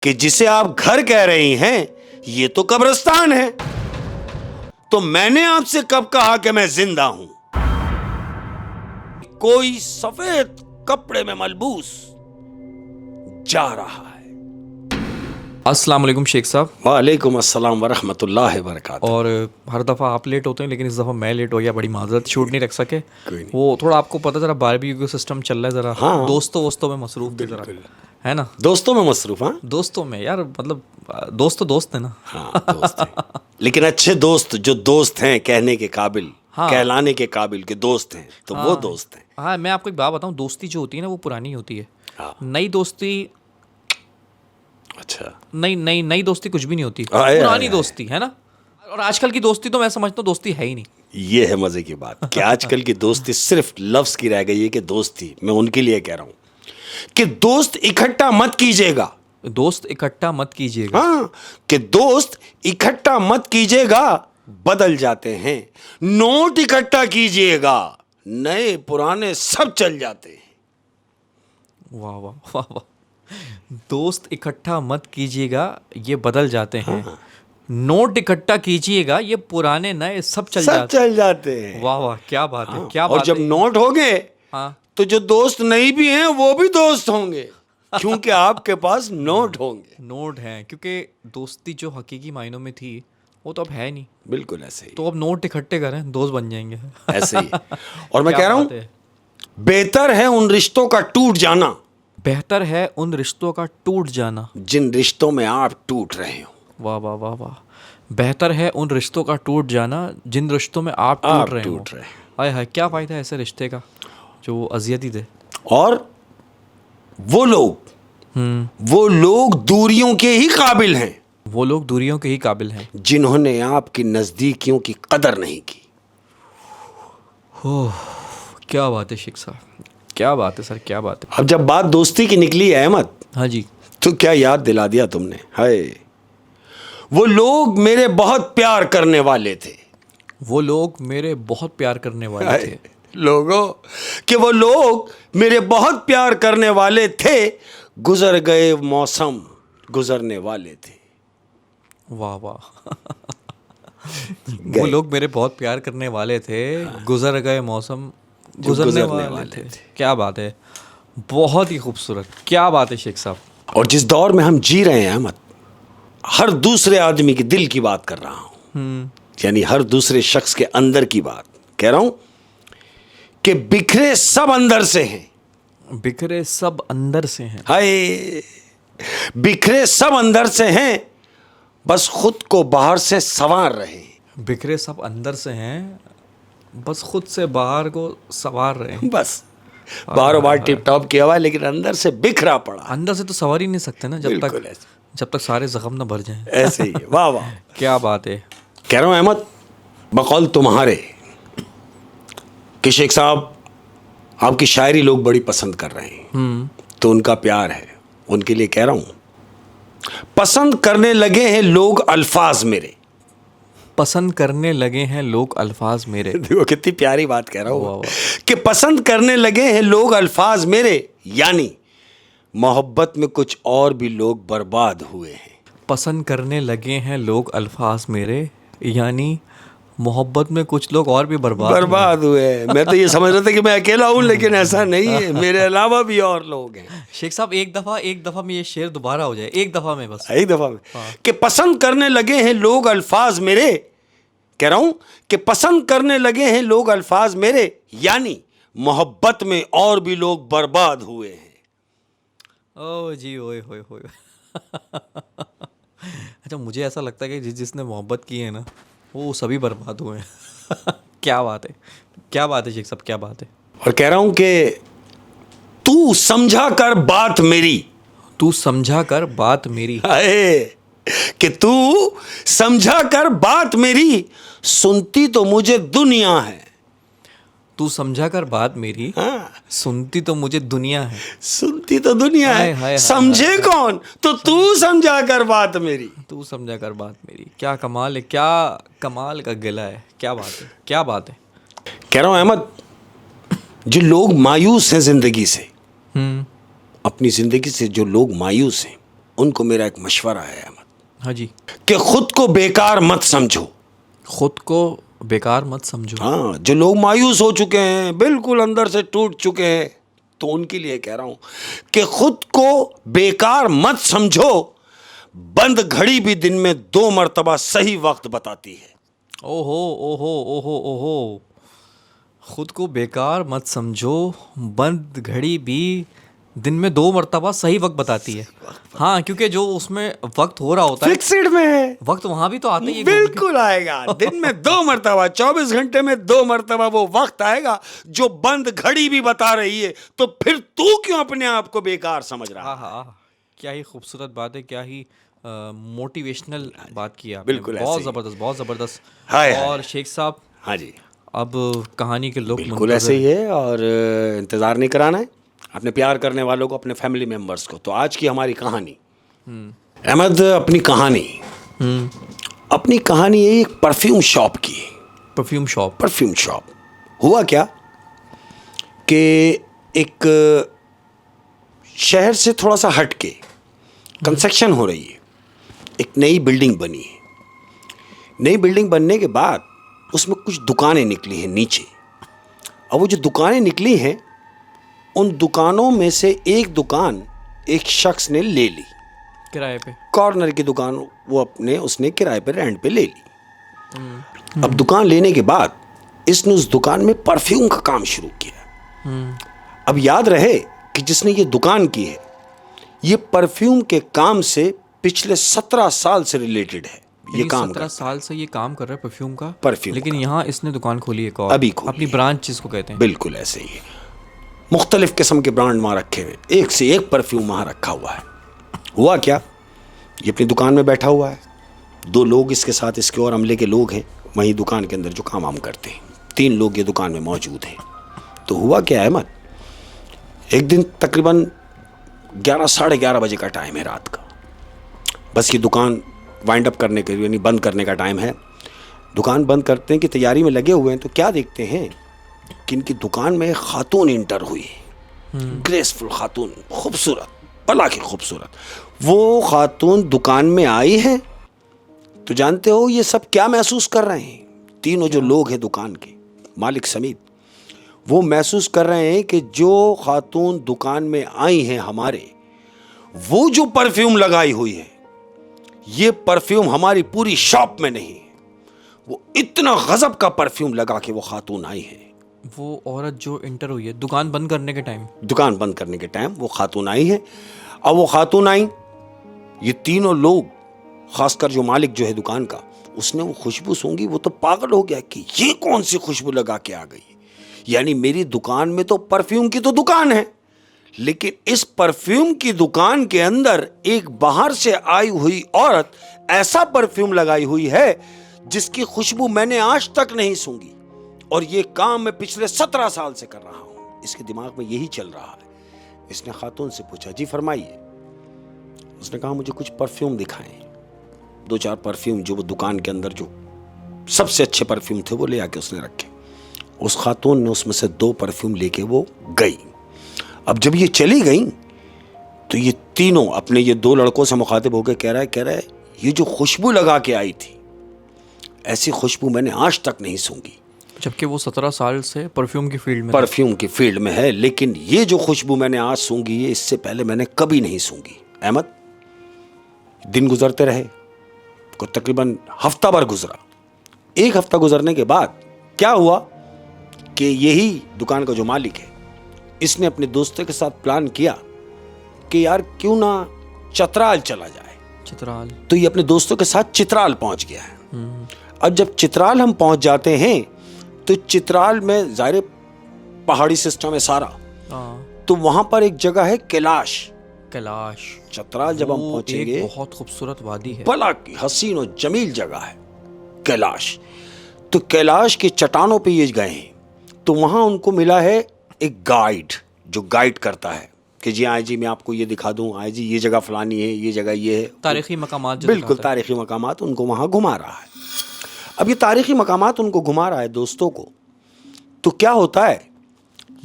कि जिसे आप घर कह रही हैं ये तो कब्रिस्तान है। तो मैंने आपसे कब कहा कि मैं जिंदा हूं? कोई सफेद कपड़े में मलबूस जा रहा है। अस्सलाम वालेकुम शेख साहब। वालेकुम अस्सलाम वरहमतुल्लाहि वबरकातुहू। और हर दफ़ा आप लेट होते हैं, लेकिन इस दफ़ा मैं लेट हो गया, बड़ी माजरत, शूट नहीं रख सके। कोई नहीं। वो थोड़ा आपको पता, ज़रा बारबेक्यू सिस्टम चल रहा है, ज़रा हाँ। दोस्तों में मसरूफ़ थे ज़रा, है ना? दोस्तों में मसरूफ। हाँ दोस्तों में यार, मतलब दोस्त तो दोस्त है ना। हाँ दोस्त हैं। लेकिन अच्छे दोस्त जो दोस्त हैं कहने के काबिल, हाँ। कहलाने के काबिल के दोस्त हैं, तो वो दोस्त हैं। हाँ, मैं आपको एक बात बताऊँ, दोस्ती जो होती है ना वो पुरानी होती है। हाँ। नई दोस्ती, अच्छा। नई दोस्ती कुछ भी नहीं होती, आए, पुरानी आए, दोस्ती है ना। और आजकल की दोस्ती तो मैं समझता हूँ दोस्ती है ही नहीं। ये है मजे की बात कि आजकल की दोस्ती सिर्फ लफ्ज की रह गई है कि दोस्ती। मैं उनके लिए कह रहा हूं कि दोस्त इकट्ठा मत कीजिएगा। दोस्त इकट्ठा मत कीजिएगा। हाँ, कि दोस्त इकट्ठा मत कीजिएगा, बदल जाते हैं। नोट इकट्ठा कीजिएगा, नए पुराने सब चल जाते हैं। वाह वाह वाह वाह। दोस्त इकट्ठा मत कीजिएगा, ये बदल जाते हैं। हाँ। नोट इकट्ठा कीजिएगा, ये पुराने नए सब चल सब जाते चल जाते हैं। हैं। वाह वाह, क्या बात है, हाँ, क्या और बात जब है। नोट हो गए हाँ, तो जो दोस्त नहीं भी हैं वो भी दोस्त होंगे, क्योंकि आपके पास नोट होंगे। नोट हैं, क्योंकि दोस्ती जो हकीकी मायनों में थी वो तो अब है नहीं। बिल्कुल ऐसे ही, तो अब नोट इकट्ठे करें, दोस्त बन जाएंगे। ऐसे ही। और मैं क्या कह रहा बात हूं, है। बेहतर है उन रिश्तों का टूट जाना बेहतर है उन रिश्तों का टूट जाना। जिन रिश्तों में आप टूट रहे हो। वाह वाह वाह वाह। बेहतर है उन रिश्तों का टूट जाना जिन रिश्तों में आप टूट रहे हो। हाय हाय, क्या फ़ायदा है ऐसे रिश्ते का जो अजियत ही दे। और वो लोग दूरियों के ही काबिल हैं वो लोग दूरियों के ही काबिल हैं जिन्होंने आपकी नजदीकियों की कदर नहीं की। क्या बात है शेख साहब, क्या बात है सर, क्या बात है। अब जब बात दोस्ती की निकली है अहमद, हाँ जी। तो क्या याद दिला दिया तुमने। हाय, वो लोग मेरे बहुत प्यार करने वाले थे। वो लोग मेरे बहुत प्यार करने वाले थे। लोगों, कि वो लोग मेरे बहुत प्यार करने वाले थे, गुजर गए मौसम गुजरने वाले थे। वाह वाह। वो लोग मेरे बहुत प्यार करने वाले थे, गुजर गए मौसम गुजरने वाले थे। क्या बात है, बहुत ही खूबसूरत, क्या बात है शेख साहब। और जिस दौर में हम जी रहे हैं अहमद, हर दूसरे आदमी के दिल की बात कर रहा हूं, यानी हर दूसरे शख्स के अंदर की बात कह रहा हूं कि बिखरे सब अंदर से हैं। बिखरे सब अंदर से हैं। हाय, बिखरे सब अंदर से हैं, बस खुद को बाहर से संवार रहे हैं। बिखरे सब अंदर से हैं, बस खुद से बाहर को संवार रहे हैं। बस बारों बार टिप टॉप किया हुआ है, लेकिन अंदर से बिखरा पड़ा। अंदर से तो संवार ही नहीं सकते ना, बिल्कुल ऐसे। जब तक सारे जख्म ना भर जाएं। ऐसे ही है। वाह वाह, क्या बात है। कह रहा हूं अहमद, बकौल तुम्हारे कि शेख साहब आपकी शायरी लोग बड़ी पसंद कर रहे हैं, तो उनका प्यार है, उनके लिए कह रहा हूं, पसंद करने लगे हैं लोग अल्फाज मेरे। पसंद करने लगे हैं लोग अल्फाज मेरे। देखो कितनी प्यारी बात कह रहा वाह, हूं वाह। कि पसंद करने लगे हैं लोग अल्फाज मेरे, यानी मोहब्बत में कुछ और भी लोग बर्बाद हुए हैं। पसंद करने लगे हैं लोग अल्फाज मेरे, यानी मोहब्बत में कुछ लोग और भी बर्बाद हुए हैं। मैं तो ये समझ रहा था कि मैं अकेला हूं, लेकिन ऐसा नहीं है, मेरे अलावा भी और लोग हैं। शेख साहब, एक दफ़ा में ये शेर दोबारा हो जाए, एक दफ़ा में बस। एक दफा में कि पसंद करने लगे हैं लोग अल्फाज मेरे, कह रहा हूं कि पसंद करने लगे हैं लोग अल्फाज मेरे, यानी मोहब्बत में और भी लोग बर्बाद हुए हैं। ओ जी, ओए होए होए। अच्छा, मुझे ऐसा लगता है कि जिसने मोहब्बत की है ना, वो सभी बर्बाद हुए हैं। क्या बात है, क्या बात है शेख साहब, क्या बात है। और कह रहा हूं कि तू समझा कर बात मेरी। तू समझा कर बात मेरी। हाय, कि तू समझा कर बात मेरी, सुनती तो मुझे दुनिया है। तू समझा कर बात मेरी, हाँ, सुनती तो मुझे दुनिया है। सुनती तो दुनिया हाय, है, हाय, हाय, समझे हाय, कौन, तो तू समझा कर बात मेरी। तू समझा कर बात मेरी, क्या कमाल है, क्या कमाल का गिला है, क्या बात है, क्या बात है। कह रहा हूं अहमद, जो लोग मायूस हैं जिंदगी से, अपनी जिंदगी से जो लोग मायूस हैं, उनको मेरा एक मशवरा है अहमद, हाँ जी। कि खुद को बेकार मत समझो। खुद को बेकार मत समझो। हाँ, जो लोग मायूस हो चुके हैं, बिल्कुल अंदर से टूट चुके हैं, तो उनके लिए कह रहा हूं कि खुद को बेकार मत समझो। बंद घड़ी भी दिन में 2 मर्तबा सही वक्त बताती है। ओहो ओहो ओहो ओहो, खुद को बेकार मत समझो, बंद घड़ी भी दिन में 2 मर्तबा सही वक्त बताती है। हाँ, क्योंकि जो उसमें वक्त हो रहा होता है फिक्स्ड में है, वक्त वहां भी तो आता ही है। बिल्कुल आएगा। दिन में 2 मर्तबा, 24 घंटे में 2 मर्तबा वो वक्त आएगा जो बंद घड़ी भी बता रही है। तो फिर तू क्यों अपने आप को बेकार समझ रहा है? हाँ, क्या ही खूबसूरत बात है, क्या ही मोटिवेशनल बात की आपने। बिल्कुल बहुत ऐसे ही। ज़बरदस्त, बहुत ज़बरदस्त। हाय हाय। और शेख साहब, हाँ जी, अब कहानी के लोग बिल्कुल ऐसे ही है, और इंतज़ार नहीं कराना है अपने प्यार करने वालों को, अपने फैमिली मेम्बर्स को। तो आज की हमारी कहानी अहमद, अपनी कहानी है एक परफ्यूम शॉप की। Perfume shop. Perfume shop. हुआ क्या कि एक शहर से थोड़ा सा हट के कंस्ट्रक्शन हो रही है, एक नई बिल्डिंग बनी है। नई बिल्डिंग बनने के बाद उसमें कुछ दुकानें निकली हैं नीचे। अब वो जो दुकानें निकली हैं, उन दुकानों में से एक दुकान एक शख्स ने ले ली, किराए पे। कॉर्नर की दुकान वो उसने किराए पे, रेंट पे ले ली। अब दुकान लेने के बाद इसने उस दुकान में परफ्यूम का काम शुरू किया। अब याद रहे कि जिसने ये दुकान की है, ये परफ्यूम के काम से पिछले 17 साल से रिलेटेड है। ये काम 17 साल से ये काम कर रहा है परफ्यूम का। लेकिन का। यहाँ इसने दुकान खोली है, और अभी खोली अपनी है। ब्रांच जिसको कहते हैं। बिल्कुल ऐसे ही है। मुख्तलिफ किस्म के ब्रांड वहाँ रखे हुए, एक से एक परफ्यूम वहाँ रखा हुआ है। हुआ क्या, ये अपनी दुकान में बैठा हुआ है, 2 लोग इसके साथ, इसके और अमले के लोग हैं वहीं दुकान के अंदर जो काम वाम करते हैं। 3 लोग ये दुकान में मौजूद हैं। तो हुआ क्या अहमद, एक दिन तकरीबन 11 साढ़े 11 बजे का टाइम है रात का। बस ये दुकान वाइंड अप करने के, यानी बंद करने का टाइम है। दुकान बंद करते हैं कि तैयारी में लगे हुए हैं, तो क्या देखते हैं कि इनकी दुकान में खातून इंटर हुई, ग्रेसफुल खातून, खूबसूरत, भला की खूबसूरत। वो खातून दुकान में आई है, तो जानते हो ये सब क्या महसूस कर रहे हैं? तीनों जो लोग हैं दुकान के, मालिक समेत, वो महसूस कर रहे हैं कि जो खातून दुकान में आई हैं हमारे, वो जो परफ्यूम लगाई हुई है, ये परफ्यूम हमारी पूरी शॉप में नहीं है। वो इतना गजब का परफ्यूम लगा के वो खातून आई है। वो औरत जो इंटर हुई है दुकान बंद करने के टाइम, दुकान बंद करने के टाइम वो खातून आई है। अब वो खातून आई, ये तीनों लोग, खासकर जो मालिक जो है दुकान का, उसने वो खुशबू सूंघी, वो तो पागल हो गया कि ये कौन सी खुशबू लगा के आ गई। यानी मेरी दुकान में तो परफ्यूम की तो दुकान है, लेकिन इस परफ्यूम की दुकान के अंदर एक बाहर से आई हुई औरत ऐसा परफ्यूम लगाई हुई है जिसकी खुशबू मैंने आज तक नहीं सूंघी, और ये काम मैं पिछले 17 साल से कर रहा हूं। इसके दिमाग में यही चल रहा है। इसने खातून से पूछा, जी फरमाइए। उसने कहा, मुझे कुछ परफ्यूम दिखाएं। 2-4 परफ्यूम जो वो दुकान के अंदर जो सबसे अच्छे परफ्यूम थे वो ले आके उसने रखे। उस खातून ने उसमें से 2 परफ्यूम लेके वो गई। अब जब ये चली गई तो ये तीनों अपने ये 2 लड़कों से मुखातिब होकर कह रहा है ये जो खुशबू लगा के आई थी, ऐसी खुशबू मैंने आज तक नहीं सूंघी। जबकि वो 17 साल से परफ्यूम की फील्ड में है, लेकिन ये जो खुशबू मैंने आज सूंघी है, इससे पहले मैंने कभी नहीं सूंघी। अहमद, दिन गुजरते रहे, को तकरीबन हफ्ता भर गुजरा। 1 हफ्ता गुजरने के बाद क्या हुआ कि यही दुकान का जो मालिक है, इसने अपने दोस्तों के साथ प्लान किया कि यार क्यों ना चित्राल चला जाए। चित्राल? तो ये अपने दोस्तों के साथ चित्राल पहुंच गया है। अब जब चित्राल हम पहुंच जाते हैं तो चित्राल में ज़ाहिर पहाड़ी सिस्टम है सारा, तो वहां पर एक जगह है कैलाश। चित्राल जब हम पहुंचेंगे, बहुत खूबसूरत वादी है, भला की हसीन और जमील जगह है कैलाश। तो कैलाश की चट्टानों पे ये गए हैं, तो वहां उनको मिला है एक गाइड जो गाइड करता है कि जी आए जी मैं आपको ये दिखा दूं, आए जी ये जगह फलानी है, ये जगह ये है, तारीखी मकामात। बिल्कुल तारीखी मकामात उनको वहां घुमा रहा है। अब ये तारीखी मकामात उनको घुमा रहा है दोस्तों को, तो क्या होता है,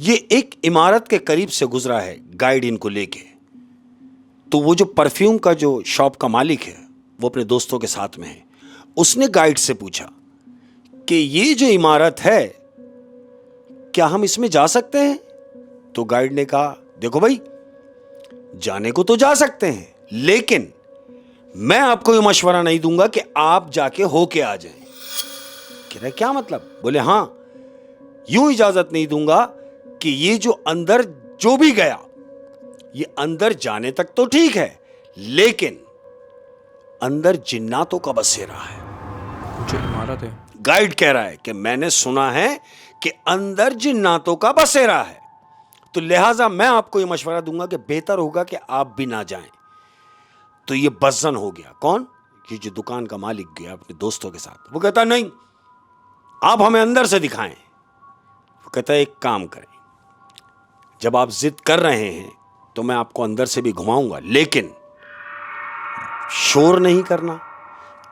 ये एक इमारत के करीब से गुजरा है गाइड इनको लेके। तो वो जो परफ्यूम का जो शॉप का मालिक है वो अपने दोस्तों के साथ में है। उसने गाइड से पूछा कि ये जो इमारत है क्या हम इसमें जा सकते हैं? तो गाइड ने कहा देखो भाई, जाने को तो जा सकते हैं, लेकिन मैं आपको ये मशवरा नहीं दूंगा कि आप जाके होके आ जाएं। कह रहे क्या मतलब? बोले हाँ, यूं इजाजत नहीं दूंगा कि ये जो अंदर जो भी गया, ये अंदर जाने तक तो ठीक है, लेकिन अंदर जिन्नातों का बसेरा है। जो इमारत है, गाइड कह रहा है कि मैंने सुना है कि अंदर जिन्नातों का बसेरा है, तो लिहाजा मैं आपको यह मशवरा दूंगा कि बेहतर होगा कि आप भी ना जाएं। तो ये बज़न हो गया। कौन? ये जो दुकान का मालिक गया अपने दोस्तों के साथ। वो कहता नहीं, आप हमें अंदर से दिखाएं। वो कहता है एक काम करें, जब आप जिद कर रहे हैं तो मैं आपको अंदर से भी घुमाऊंगा, लेकिन शोर नहीं करना,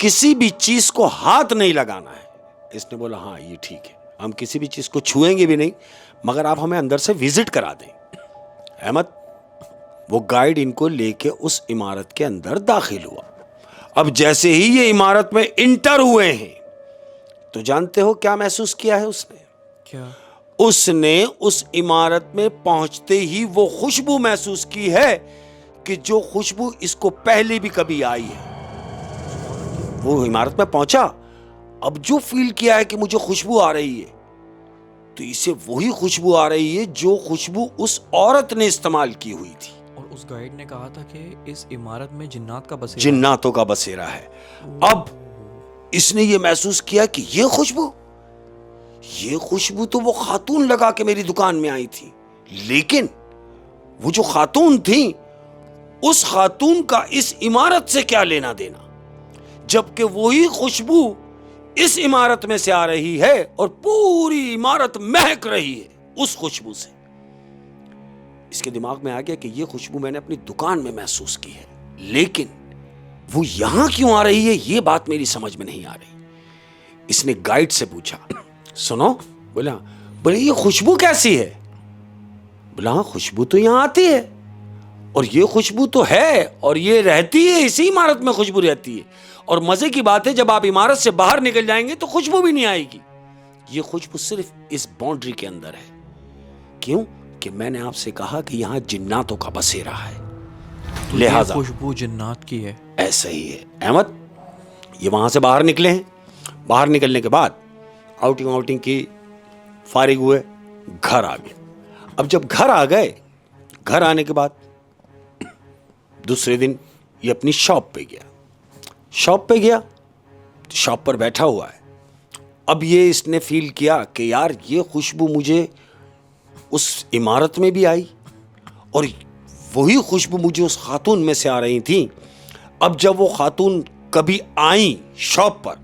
किसी भी चीज को हाथ नहीं लगाना है। इसने बोला हाँ ये ठीक है, हम किसी भी चीज को छुएंगे भी नहीं, मगर आप हमें अंदर से विजिट करा दें। अहमद, वो गाइड इनको लेके उस इमारत के अंदर दाखिल हुआ। अब जैसे ही ये इमारत में इंटर हुए हैं तो जानते हो क्या महसूस किया है उसने? क्या? उसने उस इमारत में पहुंचते ही वो खुशबू महसूस की है कि जो खुशबू इसको पहले भी कभी आई है। वो इमारत में पहुंचा, अब जो फील किया है कि मुझे खुशबू आ रही है, तो इसे वही खुशबू आ रही है जो खुशबू उस औरत ने इस्तेमाल की हुई थी। और उस गाइड ने कहा था कि इस इमारत में जिन्नात का बसेरा, जिन्नातों का बसेरा है। अब इसने ये महसूस किया कि ये खुशबू तो वो खातून लगा के मेरी दुकान में आई थी, लेकिन वो जो खातून थी, उस खातून का इस इमारत से क्या लेना देना, जबकि वही खुशबू इस इमारत में से आ रही है और पूरी इमारत महक रही है उस खुशबू से। इसके दिमाग में आ गया कि ये खुशबू मैंने अपनी दुकान में महसूस की है, लेकिन वो यहां क्यों आ रही है, ये बात मेरी समझ में नहीं आ रही। इसने गाइड से पूछा, सुनो, बोले ये खुशबू कैसी है? बोला हाँ, खुशबू तो यहां आती है, और ये खुशबू तो है, और ये रहती है, इसी इमारत में खुशबू रहती है। और मजे की बात है, जब आप इमारत से बाहर निकल जाएंगे तो खुशबू भी नहीं आएगी। ये खुशबू सिर्फ इस बाउंड्री के अंदर है। क्यों? कि मैंने आपसे कहा कि यहां जिन्नातों का बसेरा है, तो लिहाजा खुशबू जिन्नात की है। ऐसा ही है अहमद। ये वहां से बाहर निकले हैं, बाहर निकलने के बाद आउटिंग की, फारिग हुए, घर आ गए। अब जब घर आ गए, घर आने के बाद दूसरे दिन ये अपनी शॉप पे गया। शॉप पर बैठा हुआ है। अब ये इसने फील किया कि यार ये खुशबू मुझे उस इमारत में भी आई, और वही खुशबू मुझे उस खातून में से आ रही थी। अब जब वो खातून कभी आई शॉप पर,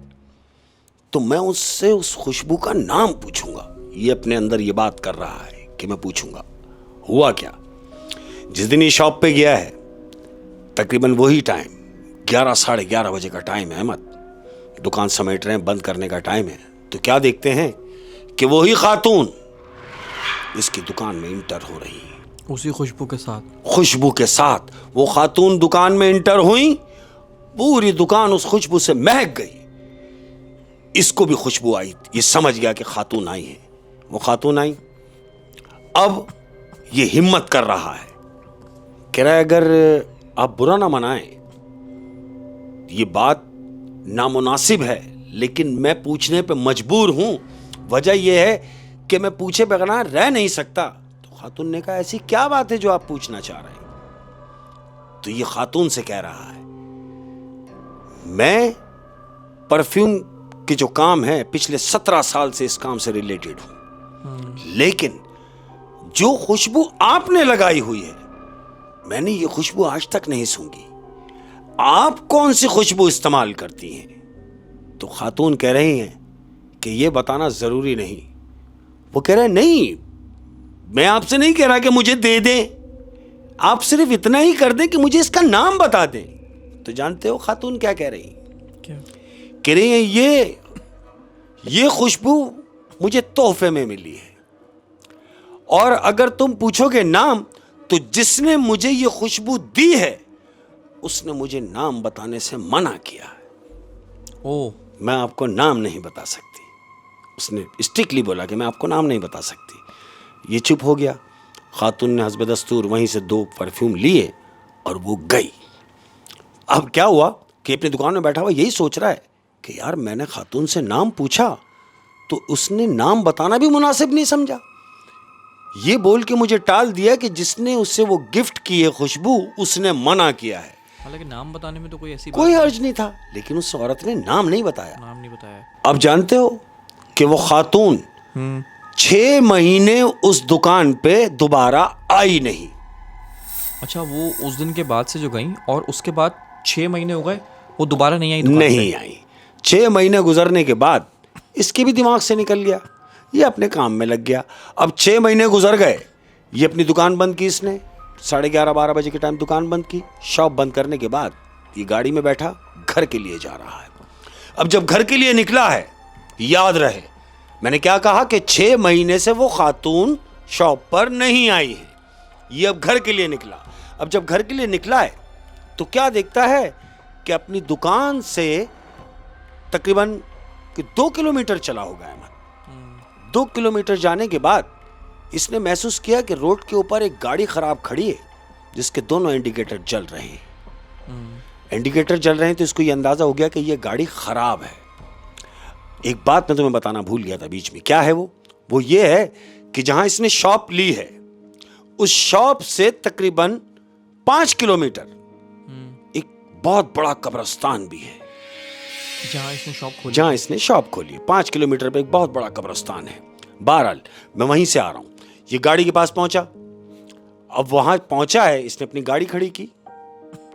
तो मैं उससे उस खुशबू का नाम पूछूंगा। ये अपने अंदर ये बात कर रहा है कि मैं पूछूंगा। हुआ क्या, जिस दिन ये शॉप पे गया है, तकरीबन वही टाइम 11 साढ़े 11 बजे का टाइम है अहमद। दुकान समेट रहे हैं, बंद करने का टाइम है। तो क्या देखते हैं कि वही खातून इसकी दुकान में इंटर हो रही है, उसी खुशबू के साथ। वो खातून दुकान में इंटर हुई, पूरी दुकान उस खुशबू से महक गई। इसको भी खुशबू आई, ये समझ गया कि खातून आई है। वो खातून आई, अब ये हिम्मत कर रहा है, कह रहा है अगर आप बुरा ना मनाएं, ये बात नामुनासिब है, लेकिन मैं पूछने पे मजबूर हूं। वजह यह है कि मैं पूछे बगैर रह नहीं सकता। तो खातून ने कहा ऐसी क्या बात है जो आप पूछना चाह रहे हैं? तो ये खातून से कह रहा है, मैं परफ्यूम के जो काम है पिछले 17 साल से इस काम से रिलेटेड हूं, लेकिन जो खुशबू आपने लगाई हुई है, मैंने ये खुशबू आज तक नहीं सूंघी। आप कौन सी खुशबू इस्तेमाल करती हैं? तो खातून कह रही हैं कि ये बताना जरूरी नहीं। वो कह रहे हैं नहीं, मैं आपसे नहीं कह रहा कि मुझे दे दें, आप सिर्फ इतना ही कर दें कि मुझे इसका नाम बता दें। तो जानते हो खातून क्या कह रही? क्या कह रही हैं, ये खुशबू मुझे तोहफे में मिली है, और अगर तुम पूछोगे नाम, तो जिसने मुझे ये खुशबू दी है उसने मुझे नाम बताने से मना किया है। ओ, मैं आपको नाम नहीं बता सकती। उसने स्ट्रिक्टली बोला कि मैं आपको नाम नहीं बता सकती। ये चुप हो गया। खातून ने हस्ब दस्तूर वहीं से 2 परफ्यूम लिए और वो गई। अब क्या हुआ कि अपनी दुकान में बैठा हुआ यही सोच रहा है कि यार मैंने खातून से नाम पूछा तो उसने नाम बताना भी मुनासिब नहीं समझा। ये बोल के मुझे टाल दिया कि जिसने उससे वो गिफ्ट की है खुशबू उसने मना किया है। हालांकि नाम बताने में तो कोई ऐसी कोई हर्ज नहीं था, लेकिन उस औरत ने नाम नहीं बताया। नाम नहीं बताया। अब जानते हो कि वो खातून 6 महीने उस दुकान पे दोबारा आई नहीं। अच्छा, वो उस दिन के बाद से जो गई और उसके बाद 6 महीने हो गए वो दोबारा नहीं आई दुकान नहीं आई। 6 महीने गुजरने के बाद इसके भी दिमाग से निकल गया, ये अपने काम में लग गया। अब 6 महीने गुजर गए, ये अपनी दुकान बंद की इसने। 11:30-12 बजे के टाइम दुकान बंद की। शॉप बंद करने के बाद ये गाड़ी में बैठा घर के लिए जा रहा है। अब जब घर के लिए निकला है, याद रहे मैंने क्या कहा कि 6 महीने से वो खातून शॉप पर नहीं आई है। ये अब घर के लिए निकला। अब जब घर के लिए निकला है तो क्या देखता है कि अपनी दुकान से तकरीबन 2 किलोमीटर चला होगा अहमद। 2 किलोमीटर जाने के बाद इसने महसूस किया कि रोड के ऊपर एक गाड़ी खराब खड़ी है जिसके दोनों इंडिकेटर जल रहे हैं। इंडिकेटर जल रहे हैं तो इसको ये अंदाजा हो गया कि ये गाड़ी खराब है। एक बात मैं तुम्हें बताना भूल गया था बीच में। क्या है वो ये है कि जहां इसने शॉप ली है उस शॉप से तकरीबन 5 किलोमीटर एक बहुत बड़ा कब्रिस्तान भी है जहां इसने शॉप खोली है। 5 किलोमीटर पे एक बहुत बड़ा कब्रिस्तान है। बहरहाल मैं वहीं से आ रहा हूं। ये गाड़ी के पास पहुंचा। अब वहां पहुंचा है, इसने अपनी गाड़ी खड़ी की,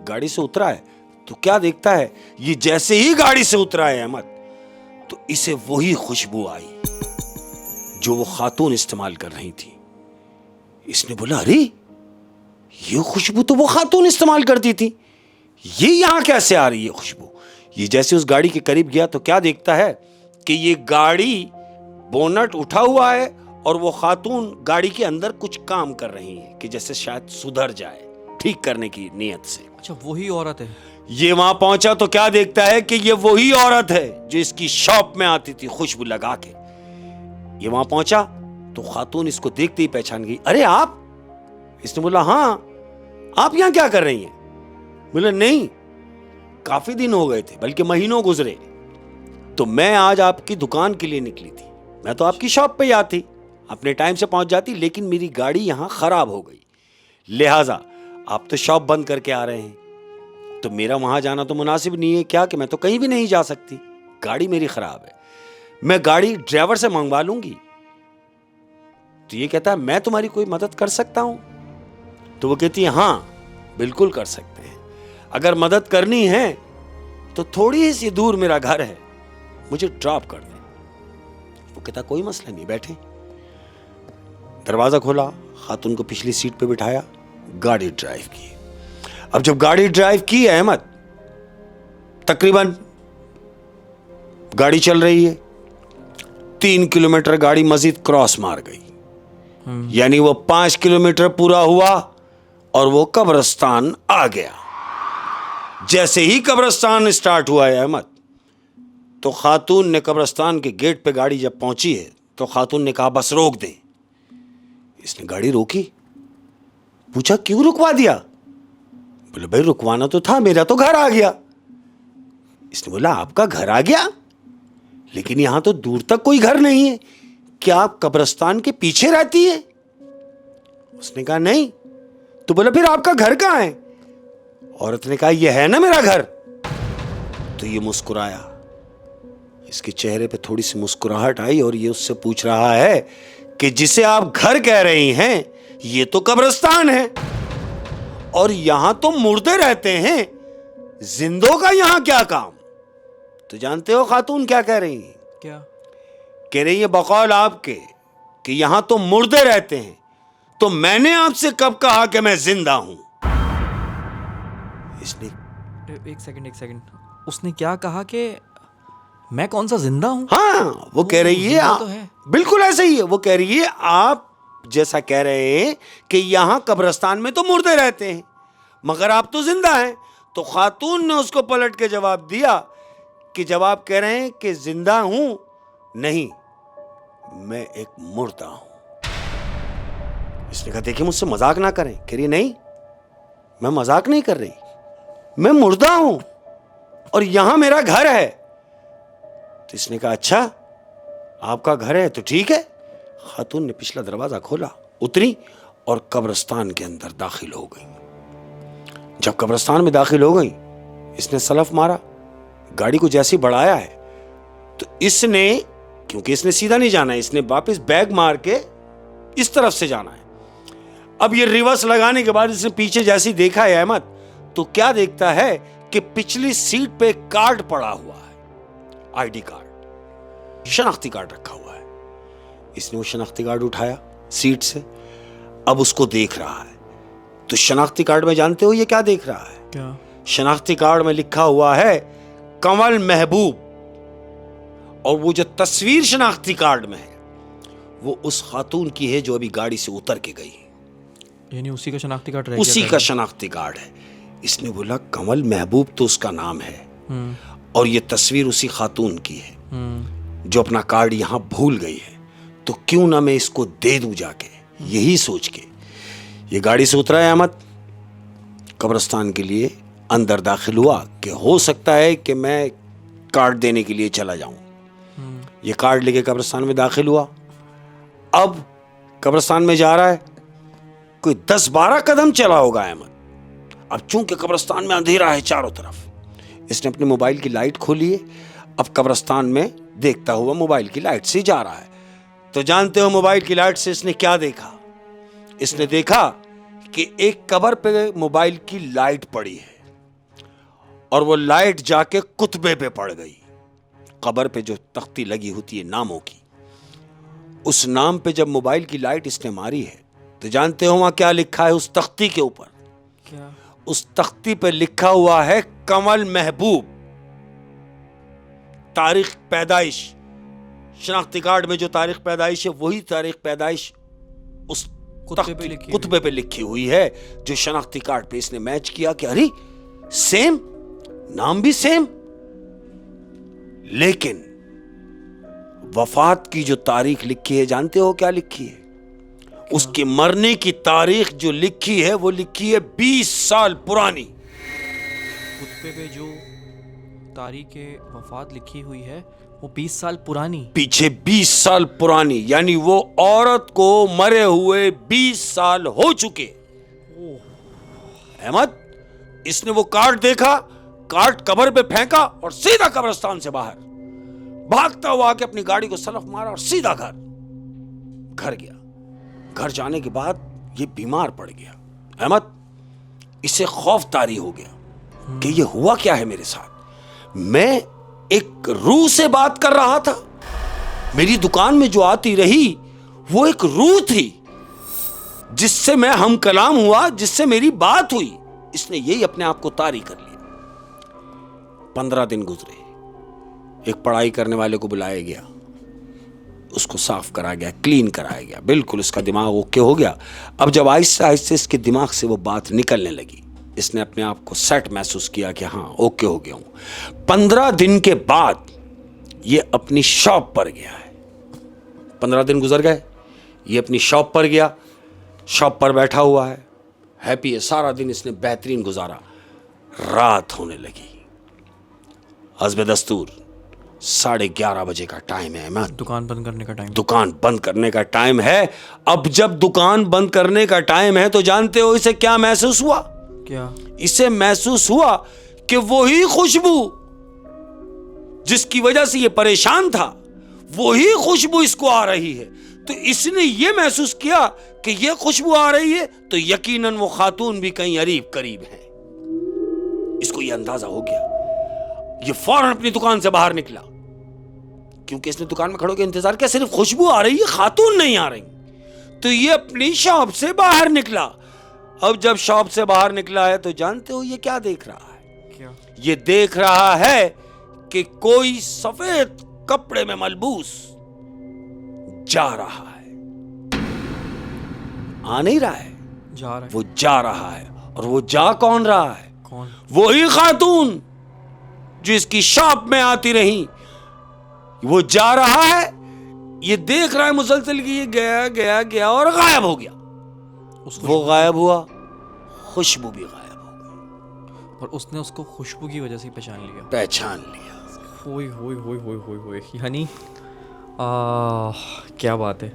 गाड़ी से उतरा है तो क्या देखता है, ये जैसे ही गाड़ी से उतरा है अहमद तो इसे वही खुशबू आई जो वो खातून इस्तेमाल कर रही थी। इसने बोला अरे ये खुशबू तो वो खातून इस्तेमाल करती थी, ये यहां कैसे आ रही है खुशबू। ये जैसे उस गाड़ी के करीब गया तो क्या देखता है कि ये गाड़ी बोनट उठा हुआ है और वो खातून गाड़ी के अंदर कुछ काम कर रही है कि जैसे शायद सुधर जाए, ठीक करने की नीयत से। अच्छा, वही औरत है। ये वहां पहुंचा तो क्या देखता है कि ये वही औरत है जो इसकी शॉप में आती थी खुशबू लगा के। ये वहां पहुंचा तो खातून इसको देखते ही पहचान गई। अरे आप? इसने बोला हाँ, आप यहां क्या कर रही हैं? बोला नहीं, काफी दिन हो गए थे, बल्कि महीनों गुजरे, तो मैं आज आपकी दुकान के लिए निकली थी। मैं तो आपकी शॉप पे ही आती, अपने टाइम से पहुंच जाती, लेकिन मेरी गाड़ी यहां खराब हो गई, लिहाजा आप तो शॉप बंद करके आ रहे हैं तो मेरा वहां जाना तो मुनासिब नहीं है क्या, कि मैं तो कहीं भी नहीं जा सकती, गाड़ी मेरी खराब है, मैं गाड़ी ड्राइवर से मंगवा लूंगी। तो ये कहता है मैं तुम्हारी कोई मदद कर सकता हूं? तो वो कहती है हाँ बिल्कुल कर सकते हैं, अगर मदद करनी है तो थोड़ी सी दूर मेरा घर है, मुझे ड्रॉप कर दें। वो कहता कोई मसला नहीं, बैठे। दरवाजा खोला, खातून को पिछली सीट पे बिठाया, गाड़ी ड्राइव की। अब जब गाड़ी ड्राइव की अहमद, तकरीबन गाड़ी चल रही है, 3 किलोमीटर गाड़ी मजीद क्रॉस मार गई, यानी वो 5 किलोमीटर पूरा हुआ और वो कब्रिस्तान आ गया। जैसे ही कब्रिस्तान स्टार्ट हुआ है अहमद, तो खातून ने कब्रिस्तान के गेट पे गाड़ी जब पहुंची है तो खातून ने कहा बस रोक दे। इसने गाड़ी रोकी, पूछा क्यों रुकवा दिया? बोले भाई रुकवाना तो था, मेरा तो घर आ गया। इसने बोला आपका घर आ गया, लेकिन यहां तो दूर तक कोई घर नहीं है, क्या आप कब्रिस्तान के पीछे रहती है? उसने कहा नहीं। तो बोला फिर आपका घर कहां है? औरत ने कहा यह है ना मेरा घर। तो ये मुस्कुराया, इसके चेहरे पे थोड़ी सी मुस्कुराहट आई और ये उससे पूछ रहा है कि जिसे आप घर कह रही हैं ये तो कब्रिस्तान है और यहां तो मुर्दे रहते हैं, जिंदों का यहां क्या काम? तो जानते हो खातून क्या कह रही हैं? क्या कह रही है बकौल आपके कि यहां तो मुर्दे रहते हैं, तो मैंने आपसे कब कहा कि मैं जिंदा हूं? इसने एक सेकंड, उसने क्या कहा कि मैं कौन सा जिंदा हूं? हाँ, वो कह रही है, तो है। बिल्कुल ऐसे ही है। वो कह रही है आप जैसा कह रहे हैं कि यहां कब्रिस्तान में तो मुर्दे रहते हैं, मगर आप तो जिंदा हैं, तो खातून ने उसको पलट के जवाब दिया कि जवाब कह रहे हैं कि जिंदा हूं, नहीं, मैं एक मुर्दा हूं। इसने कहा देखिए मुझसे मजाक ना करें। कह रही नहीं, मैं मजाक नहीं कर रही, मैं मुर्दा हूं और यहां मेरा घर है। तो इसने कहा अच्छा आपका घर है तो ठीक है। खातून ने पिछला दरवाजा खोला, उतरी और कब्रिस्तान के अंदर दाखिल हो गई। जब कब्रिस्तान में दाखिल हो गई, इसने सलफ मारा, गाड़ी को जैसे ही बढ़ाया है तो इसने, क्योंकि इसने सीधा नहीं जाना है, इसने वापस बैग मार के इस तरफ से जाना है। अब ये रिवर्स लगाने के बाद इसने पीछे जैसे ही देखा है अहमद, तो क्या देखता है कि पिछली सीट पे कार्ड पड़ा हुआ है, आईडी कार्ड, शनाख्ती कार्ड रखा हुआ है। इसने वो शनाख्ती कार्ड उठाया सीट से, अब उसको देख रहा है। तो शनाख्ती कार्ड में जानते हो ये क्या देख रहा है? क्या? शनाख्ती कार्ड में लिखा हुआ है कमल महबूब, और वो जो तस्वीर शनाख्ती कार्ड में है वो उस खातून की है जो अभी गाड़ी से उतर के गई। यानी उसी का शनाख्ती कार्ड रह उसी गया का शनाख्ती कार्ड है। इसने बोला कमल महबूब तो उसका नाम है और ये तस्वीर उसी खातून की है जो अपना कार्ड यहां भूल गई है, तो क्यों ना मैं इसको दे दूं जाके। यही सोच के ये गाड़ी से उतरा है अहमद, कब्रिस्तान के लिए अंदर दाखिल हुआ कि हो सकता है कि मैं कार्ड देने के लिए चला जाऊं। ये कार्ड लेके कब्रिस्तान में दाखिल हुआ। अब कब्रिस्तान में जा रहा है, कोई 10-12 कदम चला होगा अहमद। अब चूंकि कब्रिस्तान में अंधेरा है चारों तरफ, इसने अपने मोबाइल की लाइट खोली है। अब कब्रिस्तान में देखता हुआ मोबाइल की लाइट से जा रहा है। तो जानते हो मोबाइल की लाइट से इसने क्या देखा? इसने देखा कि एक कब्र पे मोबाइल की लाइट पड़ी है और वो लाइट जाके कुतबे पे पड़ गई। कब्र पे जो तख्ती लगी होती है नामों की, उस नाम पे जब मोबाइल की लाइट इसने मारी है तो जानते हो वहां क्या लिखा है उस तख्ती के ऊपर? क्या? उस तख्ती पे लिखा हुआ है कमल महबूब, तारीख पैदाइश। शनाख्ती कार्ड में जो तारीख पैदाइश है वही तारीख पैदाइश उस कुतबे पे लिखी हुई है जो शनाख्ती कार्ड पे इसने मैच किया कि अरे सेम, नाम भी सेम, लेकिन वफात की जो तारीख लिखी है जानते हो क्या लिखी है? उसके मरने की तारीख जो लिखी है वो लिखी है 20 साल पुरानी। कुत्ते पे जो तारीख वफात लिखी हुई है वो 20 साल पुरानी, पीछे 20 साल पुरानी, यानी वो औरत को मरे हुए 20 साल हो चुके। अहमद, इसने वो कार्ड देखा, कार्ड कब्र पे फेंका और सीधा कब्रिस्तान से बाहर भागता हुआ आके अपनी गाड़ी को सलफ मारा और सीधा घर गया। घर जाने के बाद ये बीमार पड़ गया। अहमद, इसे खौफ तारी हो गया कि ये हुआ क्या है मेरे साथ। मैं एक रूह से बात कर रहा था, मेरी दुकान में जो आती रही वो एक रूह थी जिससे मैं हम कलाम हुआ, जिससे मेरी बात हुई। इसने यही अपने आप को तारी कर लिया। 15 दिन गुजरे, एक पढ़ाई करने वाले को बुलाया गया, उसको साफ करा गया, क्लीन कराया गया, बिल्कुल उसका दिमाग ओके हो गया। अब जब आहिस्ते आहिस्ते इसके दिमाग से वो बात निकलने लगी, इसने अपने आप को सेट महसूस किया कि हाँ ओके हो गया हूं। 15 दिन के बाद ये अपनी शॉप पर गया है। 15 दिन गुजर गए, ये अपनी शॉप पर गया, शॉप पर बैठा हुआ है, हैप्पी है, सारा दिन इसने बेहतरीन गुजारा। रात होने लगी, हस्बे दस्तूर 11:30 बजे का टाइम है। मैं दुकान बंद करने का टाइम, दुकान बंद करने का टाइम है। अब जब दुकान बंद करने का टाइम है तो जानते हो इसे क्या महसूस हुआ? क्या? इसे महसूस हुआ कि वही खुशबू जिसकी वजह से ये परेशान था, वही खुशबू इसको आ रही है। तो इसने ये महसूस किया कि ये खुशबू आ रही है तो यकीनन वो खातून भी कहीं करीब करीब है। इसको ये अंदाजा हो गया। ये फौरन अपनी दुकान से बाहर निकला, क्योंकि इसने दुकान में खड़े के इंतजार किया, सिर्फ खुशबू आ रही है, खातून नहीं आ रही। तो ये अपनी शॉप से बाहर निकला। अब जब शॉप से बाहर निकला है तो जानते हो ये क्या देख रहा है? क्या? ये देख रहा है कि कोई सफेद कपड़े में मलबूस जा रहा है। आ नहीं रहा है, जा रहा है। वो जा रहा है। और वो जा कौन रहा है? कौन? वही खातून जिसकी शॉप में आती रही, वो जा रहा है, ये देख रहा है मुसलसल कि ये गया गया गया और गायब हो गया। वो गायब हुआ, खुशबू भी गायब हो गई, और उसने उसको खुशबू की वजह से पहचान लिया। होय होय होय होय होय होय। यानी क्या बात है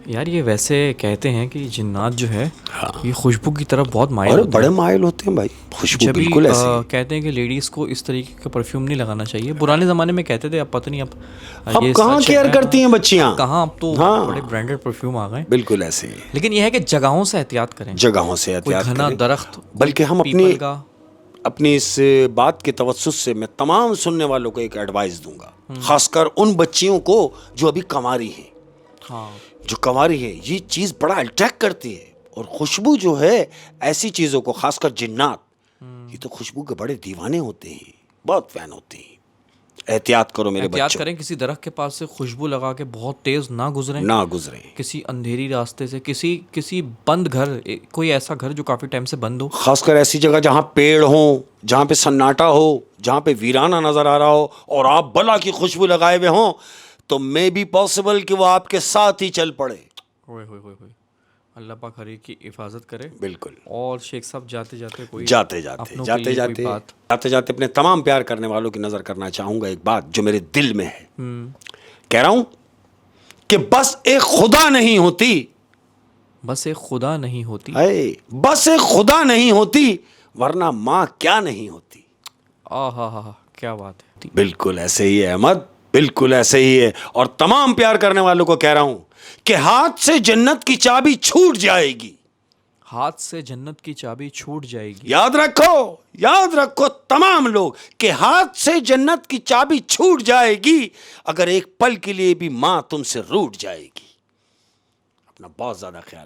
यार। ये वैसे कहते हैं कि जिन्नात जो है ये खुशबू की तरफ बहुत माइल होते हैं। बड़े माइल होते हैं भाई, खुशबू बिल्कुल ऐसी है। कहते हैं कि लेडीज को इस तरीके का परफ्यूम नहीं लगाना चाहिए। पुराने ज़माने में कहते थे, अब पता नहीं अब ये कहाँ केयर करती हैं बच्चियाँ, कहाँ। अब तो बड़े ब्रांडेड परफ्यूम आ गए। बिल्कुल ऐसे ही। लेकिन यह है कि जगहों से एहतियात करें, जगहों से एहतियात घना दरख्त, बल्कि हम अपनी इस बात के तवस्सुस से मैं तमाम सुनने वालों को एक एडवाइस दूंगा, खासकर उन बच्चियों को जो अभी कंवारी हैं। हाँ, जो कंवारी है, ये चीज़ बड़ा अट्रैक्ट करती है। और खुशबू जो है ऐसी चीज़ों को, खासकर जिन्नात, ये तो खुशबू के बड़े दीवाने होते हैं, बहुत फैन होते हैं। एहतियात करो मेरे बच्चों, एहतियात करें। किसी दरख्त के पास से खुशबू लगा के बहुत तेज ना गुजरें। किसी अंधेरी रास्ते से, किसी बंद घर, कोई ऐसा घर जो काफी टाइम से बंद हो, खासकर ऐसी जगह जहाँ पेड़ हो, जहाँ पे सन्नाटा हो, जहाँ पे वीराना नजर आ रहा हो, और आप भला की खुशबू लगाए हुए हों, तो मे बी पॉसिबल कि वो आपके साथ ही चल पड़े। होय होय होय होय। अल्लाह पाक हर एक की हिफाजत करे। बिल्कुल। और शेख साहब जाते जाते अपने तमाम प्यार करने वालों की नजर करना चाहूंगा एक बात जो मेरे दिल में है। कह रहा हूं कि बस एक खुदा नहीं होती, बस एक खुदा नहीं होती, बस एक खुदा नहीं होती, वरना माँ क्या नहीं होती। आहा, क्या बात है। बिल्कुल ऐसे ही है अहमद, बिल्कुल ऐसे ही है। और तमाम प्यार करने वालों को कह रहा हूं कि हाथ से जन्नत की चाबी छूट जाएगी, हाथ से जन्नत की चाबी छूट जाएगी। याद रखो तमाम लोग कि हाथ से जन्नत की चाबी छूट जाएगी अगर एक पल के लिए भी मां तुमसे रूठ जाएगी। अपना बहुत ज्यादा ख्याल